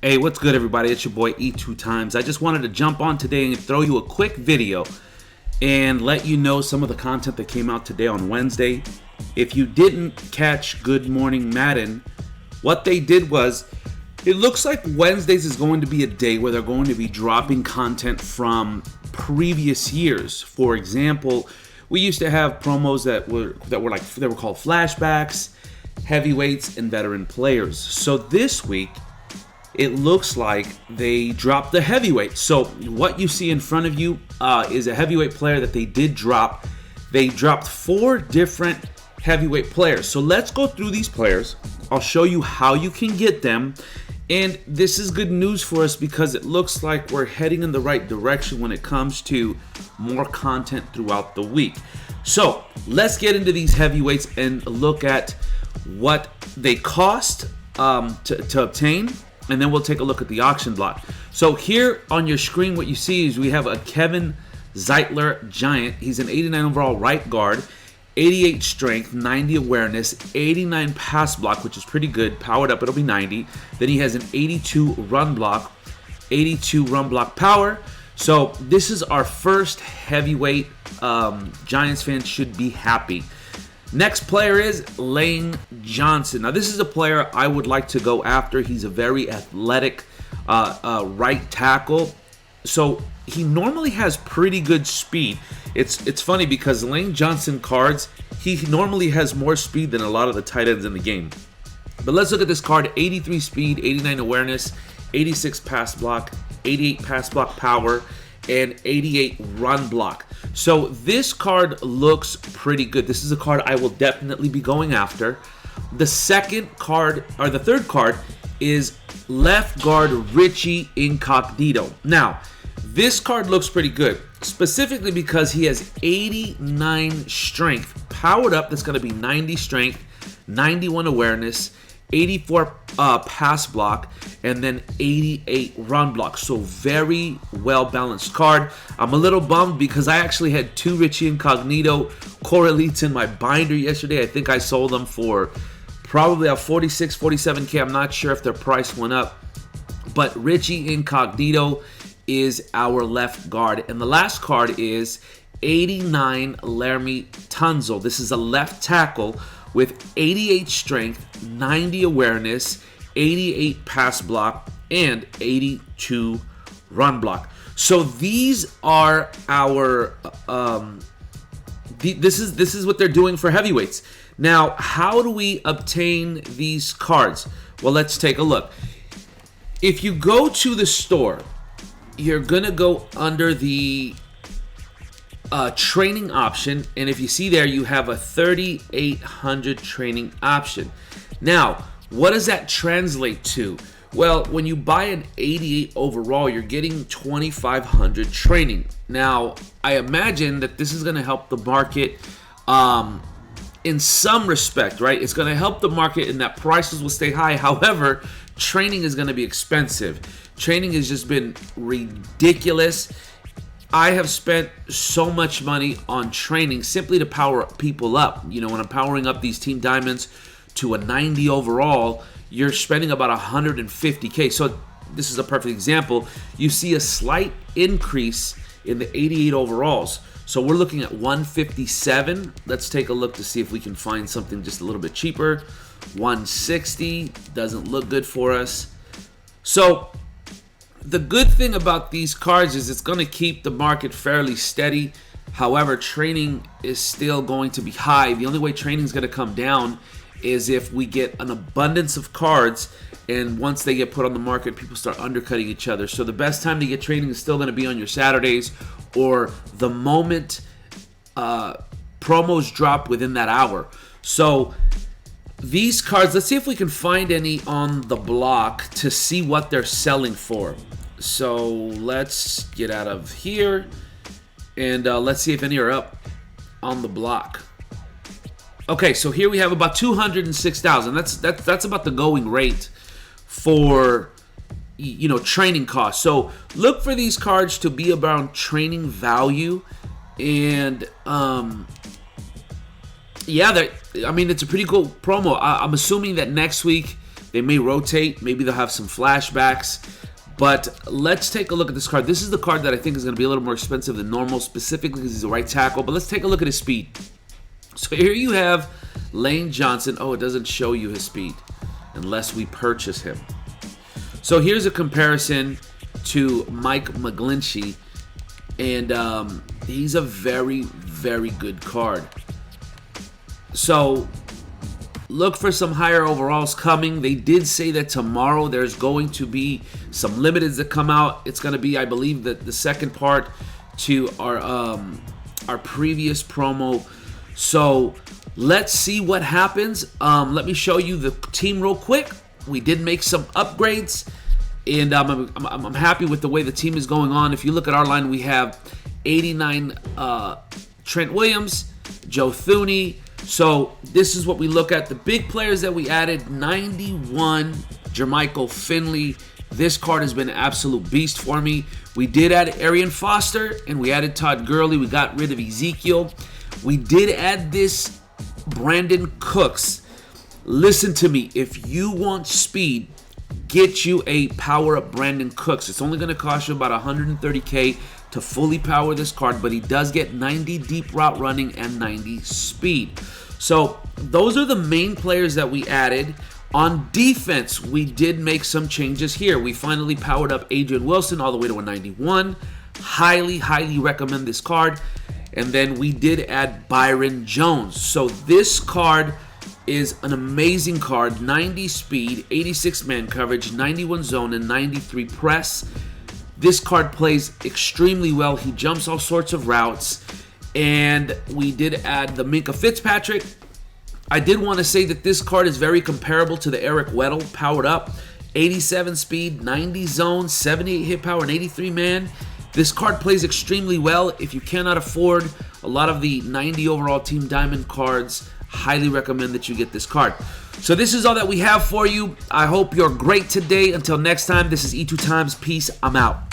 Hey, what's good, everybody? It's your boy E2 Times. I just wanted to jump on today and throw you a quick video and let you know some of the content that came out today on Wednesday. If you didn't catch Good Morning Madden, what they did was, it looks like Wednesdays is going to be a day where they're going to be dropping content from previous years. For example, we used to have promos that were called flashbacks, heavyweights, and veteran players. So this week, it looks like they dropped the heavyweight. So what you see in front of you is a heavyweight player that they did drop. They dropped 4 different heavyweight players. So let's go through these players. I'll show you how you can get them. And this is good news for us because it looks like we're heading in the right direction when it comes to more content throughout the week. So let's get into these heavyweights and look at what they cost to obtain. And then we'll take a look at the auction block. So here on your screen, what you see is we have a Kevin Zeitler Giant. He's an 89 overall right guard, 88 strength, 90 awareness, 89 pass block, which is pretty good. Powered up, it'll be 90. Then he has an 82 run block, 82 run block power. So this is our first heavyweight. Giants fans should be happy. Next player is Lane Johnson. Now, this is a player I would like to go after. He's a very athletic right tackle. So he normally has pretty good speed. It's funny because Lane Johnson cards, he normally has more speed than a lot of the tight ends in the game. But let's look at this card. 83 speed, 89 awareness, 86 pass block, 88 pass block power, and 88 run block. So this card looks pretty good. This is a card I will definitely be going after. The second card, or the third card, is left guard Richie Incagnito. Now, this card looks pretty good, specifically because he has 89 strength. Powered up, that's going to be 90 strength, 91 awareness, 84 pass block, and then 88 run block. So very well balanced card. I'm a little bummed because I actually had 2 Richie Incagnito core elites in my binder yesterday. I think I sold them for probably a 46, 47K. I'm not sure if their price went up, but Richie Incagnito is our left guard. And the last card is 89 Laremy Tunsil. This is a left tackle with 88 strength, 90 awareness, 88 pass block, and 82 run block. So these are our this is what they're doing for heavyweights. Now, how do we obtain these cards? Well, let's take a look. If you go to the store, you're gonna go under the training option, and if you see there, you have a 3,800 training option. Now, what does that translate to? Well, when you buy an 88 overall, you're getting 2,500 training. Now, I imagine that this is going to help the market in some respect, right? It's going to help the market in that prices will stay high. However, training is going to be expensive. Training has just been ridiculous. I have spent so much money on training simply to power people up. You know, when I'm powering up these Team Diamonds to a 90 overall, you're spending about 150K. So this is a perfect example. You see a slight increase in the 88 overalls. So we're looking at 157. Let's take a look to see if we can find something just a little bit cheaper. 160 doesn't look good for us. So the good thing about these cards is it's going to keep the market fairly steady. However, training is still going to be high. The only way training is going to come down is if we get an abundance of cards, and once they get put on the market, people start undercutting each other. So the best time to get training is still going to be on your Saturdays or the moment promos drop within that hour. So these cards, let's see if we can find any on the block to see what they're selling for. So let's get out of here and let's see if any are up on the block. Okay, so here we have about 206,000. That's about the going rate for, you know, training costs. So look for these cards to be around training value, and yeah, I mean, it's a pretty cool promo. I'm assuming that next week They may rotate. Maybe they'll have some flashbacks. But let's take a look at this card. This is the card that I think is going to be a little more expensive than normal, specifically because he's a right tackle. But let's take a look at his speed. So here you have Lane Johnson. Oh, it doesn't show you his speed unless we purchase him. So here's a comparison to Mike McGlinchey. And he's a very, very good card. So look for some higher overalls coming. They did say that tomorrow there's going to be some limiteds that come out. It's going to be, I believe, the second part to our previous promo. So let's see what happens. Let me show you the team real quick. We did make some upgrades, and I'm happy with the way the team is going on. If you look at our line, we have 89 Trent Williams, Joe Thuney. So this is what we look at. The big players that we added: 91 Jermichael Finley. This card has been an absolute beast for me. We did add Arian Foster, and we added Todd Gurley. We got rid of Ezekiel. We did add this Brandon Cooks. Listen to me. If you want speed, get you a power-up Brandon Cooks. It's only going to cost you about $130K to fully power this card, but he does get 90 deep route running and 90 speed. So those are the main players that we added. On defense, we did make some changes here. We finally powered up Adrian Wilson all the way to a 91. Highly, highly recommend this card. And then we did add Byron Jones. So this card is an amazing card. 90 speed, 86 man coverage, 91 zone, and 93 press. This card plays extremely well. He jumps all sorts of routes. And we did add the Minkah Fitzpatrick. I did want to say that this card is very comparable to the Eric Weddle powered up. 87 speed, 90 zone, 78 hit power, and 83 man. This card plays extremely well. If you cannot afford a lot of the 90 overall Team Diamond cards, highly recommend that you get this card. So this is all that we have for you. I hope you're great today. Until next time, this is E2 Times. Peace. I'm out.